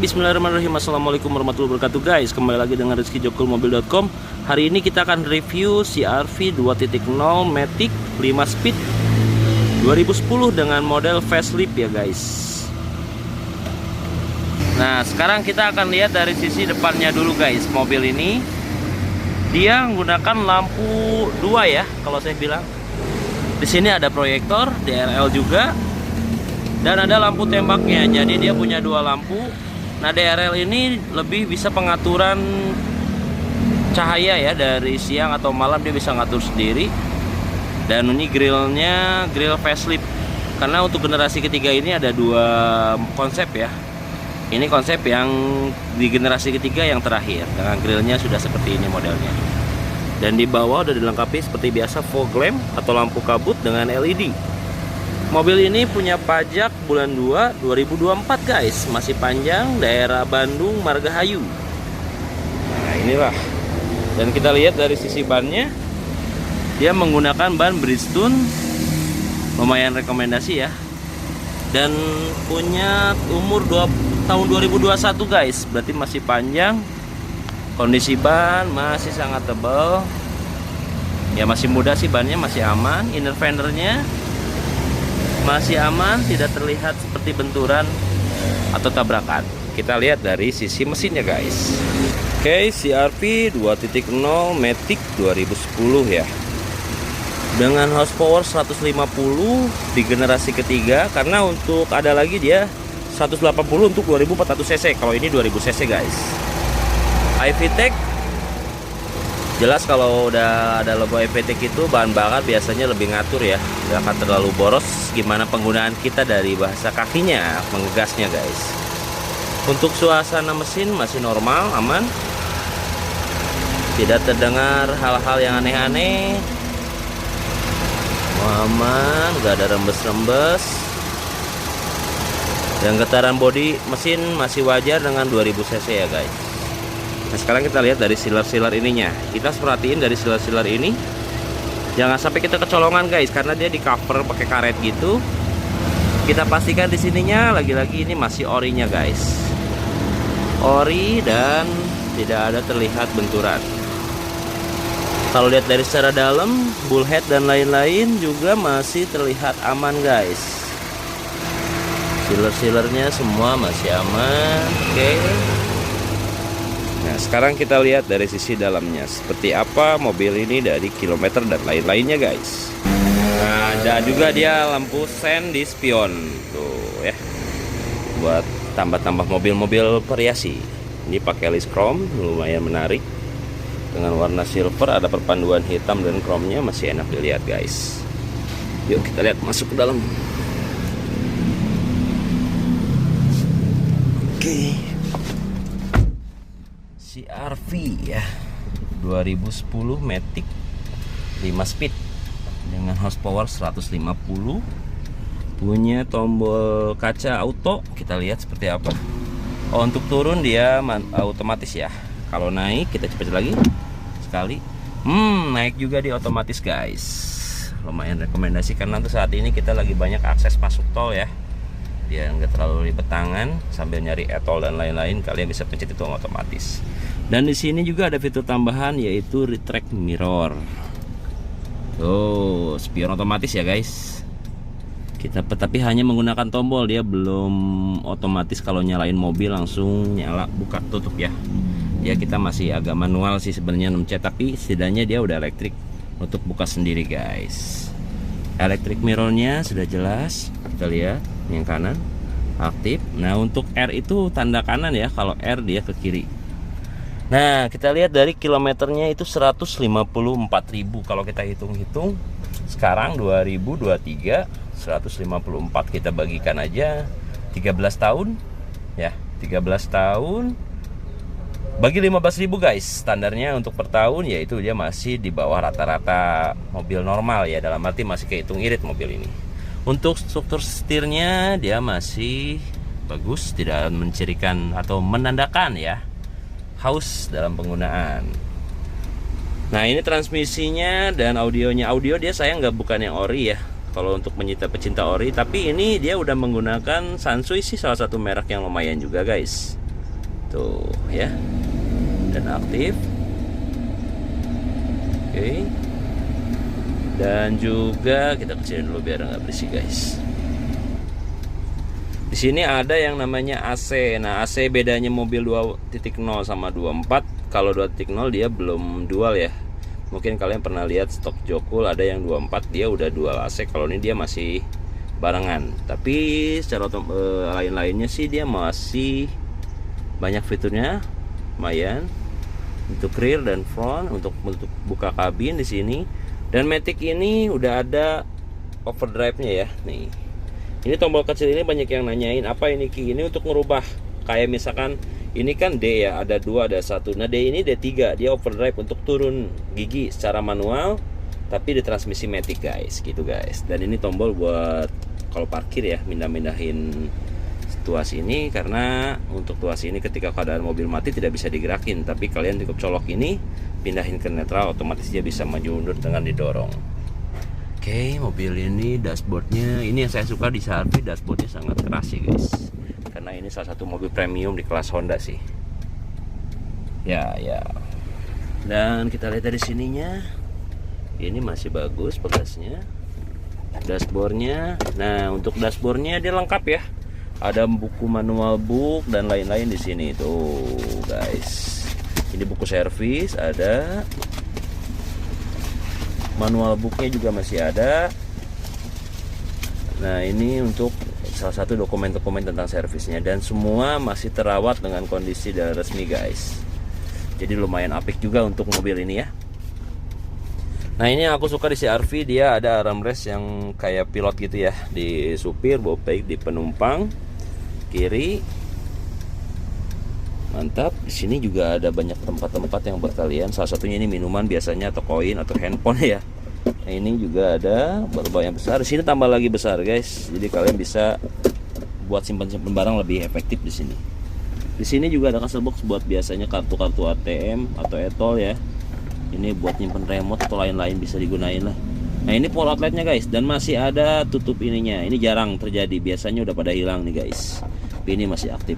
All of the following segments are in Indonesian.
Bismillahirrahmanirrahim. Assalamualaikum warahmatullahi wabarakatuh guys. Kembali lagi dengan rizkyjokulmobil.com. Hari ini kita akan review CR-V 2.0 Matic 5 Speed 2010 dengan model facelift ya guys. Nah sekarang kita akan lihat dari sisi depannya dulu guys. Mobil ini dia menggunakan lampu 2 ya, kalau saya bilang. Di sini ada proyektor DRL juga, dan ada lampu tembaknya. Jadi dia punya 2 lampu. Nah DRL ini lebih bisa pengaturan cahaya ya, dari siang atau malam dia bisa ngatur sendiri. Dan ini grillnya grill facelift, karena untuk generasi ketiga ini ada 2 konsep ya. Ini konsep yang di generasi ketiga yang terakhir, dengan grillnya sudah seperti ini modelnya. Dan di bawah udah dilengkapi seperti biasa fog lamp atau lampu kabut dengan LED. Mobil ini punya pajak bulan 2 2024 guys. Masih panjang, daerah Bandung Margahayu. Nah inilah. Dan kita lihat dari sisi bannya, dia menggunakan ban Bridgestone, lumayan rekomendasi ya. Dan punya umur tahun 2021 guys. Berarti masih panjang. Kondisi ban masih sangat tebal. Ya masih muda sih, bannya masih aman. Inner fendernya masih aman, tidak terlihat seperti benturan atau tabrakan. Kita lihat dari sisi mesinnya guys. Oke, CR-V 2.0 Matic 2010 ya, dengan horsepower 150 di generasi ketiga. Karena untuk ada lagi dia 180 untuk 2400 cc. Kalau ini 2000 cc guys. iVTEC jelas, kalau udah ada logo iVTEC itu bahan bakar biasanya lebih ngatur ya, nggak akan terlalu boros. Gimana penggunaan kita dari bahasa kakinya mengegasnya guys. Untuk suasana mesin masih normal, aman, tidak terdengar hal-hal yang aneh-aneh, aman, nggak ada rembes-rembes. Dan getaran bodi mesin masih wajar dengan 2000 cc ya guys. Nah sekarang kita lihat dari silar-silar ininya. Kita perhatiin dari silar-silar ini, jangan sampai kita kecolongan guys, karena dia di cover pakai karet gitu. Kita pastikan di sininya lagi-lagi ini masih orinya guys, ori, dan tidak ada terlihat benturan. Kalau lihat dari secara dalam, bullhead dan lain-lain juga masih terlihat aman guys. Silar-silarnya semua masih aman. Oke. Nah sekarang kita lihat dari sisi dalamnya seperti apa mobil ini dari kilometer dan lain-lainnya guys. Nah ada juga dia lampu sen di spion tuh ya, buat tambah-tambah mobil-mobil variasi. Ini pakai list chrome, lumayan menarik, dengan warna silver, ada perpaduan hitam dan chrome-nya, masih enak dilihat guys. Yuk kita lihat masuk ke dalam. Oke. CR-V ya 2010 Matic 5 Speed dengan horsepower 150, punya tombol kaca auto. Kita lihat seperti apa. Oh, untuk turun dia otomatis ya. Kalau naik kita cepet lagi sekali. Naik juga dia otomatis guys. Lumayan rekomendasi, karena untuk saat ini kita lagi banyak akses masuk tol ya. Dia nggak terlalu ribet tangan sambil nyari e-tol dan lain-lain, kalian bisa pencet itu otomatis. Dan di sini juga ada fitur tambahan, yaitu retract mirror. Tuh, spion otomatis ya guys. Tapi hanya menggunakan tombol, dia belum otomatis kalau nyalain mobil langsung nyala buka tutup ya. Ya kita masih agak manual sih sebenarnya mencet, tapi setidaknya dia udah elektrik untuk buka sendiri guys. Electric mirrornya sudah jelas, kita lihat yang kanan aktif. Nah untuk R itu tanda kanan ya, kalau R dia ke kiri. Nah kita lihat dari kilometernya itu 154.000. Kalau kita hitung-hitung sekarang 2023, 154 kita bagikan aja 13 tahun ya, 13 tahun bagi 15.000 guys. Standarnya untuk per tahun yaitu dia masih di bawah rata-rata mobil normal ya, dalam arti masih kehitung irit mobil ini. Untuk struktur setirnya dia masih bagus, tidak mencirikan atau menandakan ya haus dalam penggunaan. Nah ini transmisinya dan audionya. Audio dia saya bukan yang ori ya, kalau untuk pecinta ori, tapi ini dia udah menggunakan Sansui sih, salah satu merek yang lumayan juga guys. tuh ya, dan aktif. Oke. Dan juga kita kecilin dulu biar nggak berisik guys. Di sini ada yang namanya AC. Nah, AC bedanya mobil 2.0 sama 2.4. Kalau 2.0 dia belum dual ya. Mungkin kalian pernah lihat stok Jokul ada yang 2.4 dia udah dual AC. Kalau ini dia masih barengan. Tapi secara lain-lainnya sih dia masih banyak fiturnya, lumayan. Untuk rear dan front, untuk buka kabin di sini. Dan Matic ini udah ada overdrive-nya ya. Nih. Ini tombol kecil ini banyak yang nanyain apa ini Ki. Ini untuk merubah kayak misalkan ini kan D ya, ada 2 ada 1. Nah, D ini D3, dia overdrive untuk turun gigi secara manual tapi di transmisi Matic guys, gitu guys. Dan ini tombol buat kalau parkir ya, mindahin tuas ini, karena untuk tuas ini ketika keadaan mobil mati tidak bisa digerakin, tapi kalian cukup colok ini, pindahin ke netral, otomatis dia bisa maju mundur dengan didorong. Oke, mobil ini dashboardnya, ini yang saya suka di CR-V, dashboardnya sangat keras ya guys, karena ini salah satu mobil premium di kelas Honda sih. Ya. Dan kita lihat dari sininya, ini masih bagus pegasnya. Dashboardnya, nah untuk dashboardnya dia lengkap ya. Ada buku manual book dan lain-lain di sini tuh guys. Ini buku servis ada, manual booknya juga masih ada. Nah, ini untuk salah satu dokumen-dokumen tentang servisnya, dan semua masih terawat dengan kondisi dan resmi guys. Jadi lumayan apik juga untuk mobil ini ya. Nah, ini yang aku suka di CR-V, dia ada armrest yang kayak pilot gitu ya, di supir, baik di penumpang kiri. Mantap. Di sini juga ada banyak tempat-tempat yang buat kalian. Salah satunya ini minuman biasanya, atau koin atau handphone ya. Nah, ini juga ada barbel yang besar. Di sini tambah lagi besar guys. Jadi kalian bisa buat simpan-simpan barang lebih efektif di sini. Di sini juga ada castle box buat biasanya kartu-kartu ATM atau e-tol ya. Ini buat nyimpen remote atau lain-lain bisa digunain lah. Nah, ini port outletnya guys, dan masih ada tutup ininya. Ini jarang terjadi, biasanya udah pada hilang nih guys. Tapi ini masih aktif.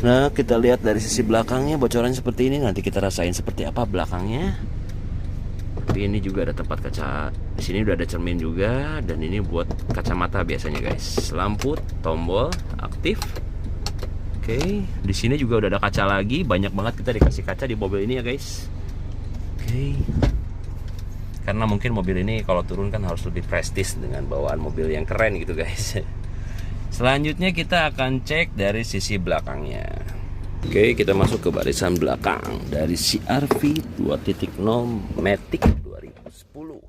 Nah, kita lihat dari sisi belakangnya, bocorannya seperti ini. Nanti kita rasain seperti apa belakangnya. Tapi ini juga ada tempat kaca. Di sini udah ada cermin juga, dan ini buat kacamata biasanya guys. Lampu, tombol aktif. Oke, di sini juga udah ada kaca lagi. Banyak banget kita dikasih kaca di mobil ini ya guys. Oke. Karena mungkin mobil ini kalau turun kan harus lebih prestis dengan bawaan mobil yang keren gitu guys. Selanjutnya kita akan cek dari sisi belakangnya. Oke, kita masuk ke barisan belakang dari CR-V 2.0 Matic 2010.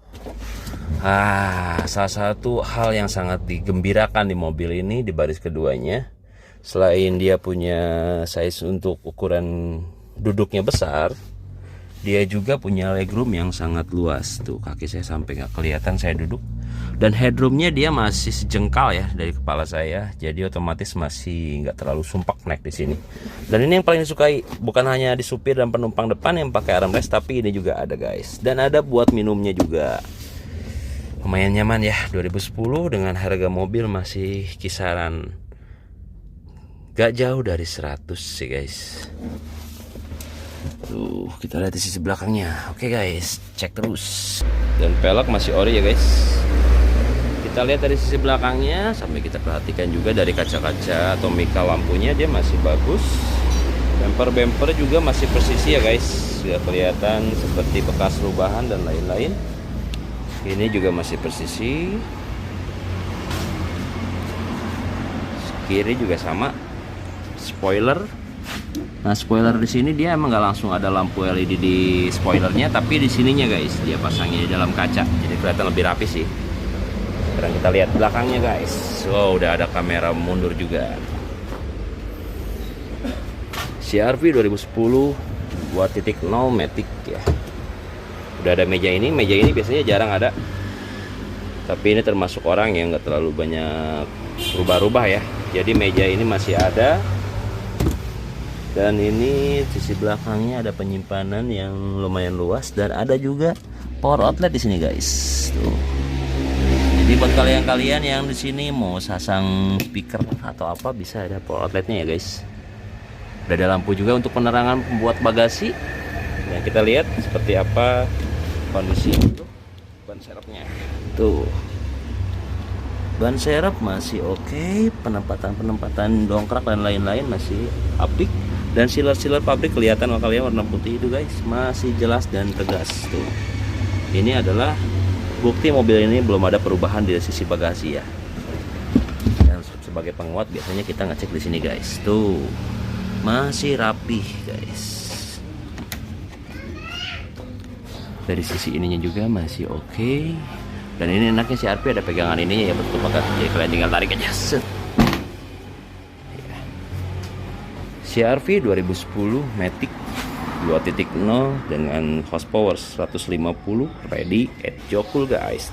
Salah satu hal yang sangat digembirakan di mobil ini di baris keduanya, selain dia punya size untuk ukuran duduknya besar, dia juga punya legroom yang sangat luas. Tuh, kaki saya sampai nggak kelihatan saya duduk. Dan headroomnya dia masih sejengkal ya dari kepala saya, jadi otomatis masih nggak terlalu sumpek naik di sini. Dan ini yang paling disukai, bukan hanya di supir dan penumpang depan yang pakai armrest, tapi ini juga ada guys. Dan ada buat minumnya juga. Lumayan nyaman ya, 2010 dengan harga mobil masih kisaran gak jauh dari 100 sih guys. Tuh, kita lihat di sisi belakangnya. Oke guys, cek terus. Dan pelek masih ori ya guys. Kita lihat dari sisi belakangnya, sampai kita perhatikan juga dari kaca-kaca atau mika lampunya, dia masih bagus. Bumper-bumper juga masih presisi ya guys. Sudah kelihatan seperti bekas rubahan dan lain-lain. Ini juga masih presisi. Kiri juga sama. Spoiler. Nah, spoiler di sini dia emang nggak langsung ada lampu LED di spoilernya, tapi di sininya guys dia pasangnya di dalam kaca, jadi kelihatan lebih rapi sih. Sekarang kita lihat belakangnya guys. Wow, udah ada kamera mundur juga. CR-V 2010 2.0 Matic ya. Udah ada meja ini biasanya jarang ada. Tapi ini termasuk orang yang nggak terlalu banyak rubah-rubah ya. Jadi meja ini masih ada. Dan ini sisi belakangnya ada penyimpanan yang lumayan luas, dan ada juga power outlet di sini guys. Tuh. Jadi buat kalian-kalian yang di sini mau sasang speaker atau apa, bisa ada power outletnya ya guys. Udah ada lampu juga untuk penerangan pembuat bagasi. Nah, kita lihat seperti apa kondisi itu ban serepnya. Tuh. Ban serep masih oke, penempatan dongkrak dan lain-lain masih apik, dan sealer pabrik kelihatan kalau kalian warna putih itu guys, masih jelas dan tegas tuh. Ini adalah bukti mobil ini belum ada perubahan di sisi bagasi ya. Dan sebagai penguat biasanya kita ngecek di sini guys. Tuh. Masih rapih guys. Dari sisi ininya juga masih oke. Dan ini enaknya CR-V ada pegangan ininya ya, betul banget. Jadi kalian tinggal tarik aja. Set. Ya. CR-V 2010 Matic 2.0 dengan horsepower 150, ready at your cool guys.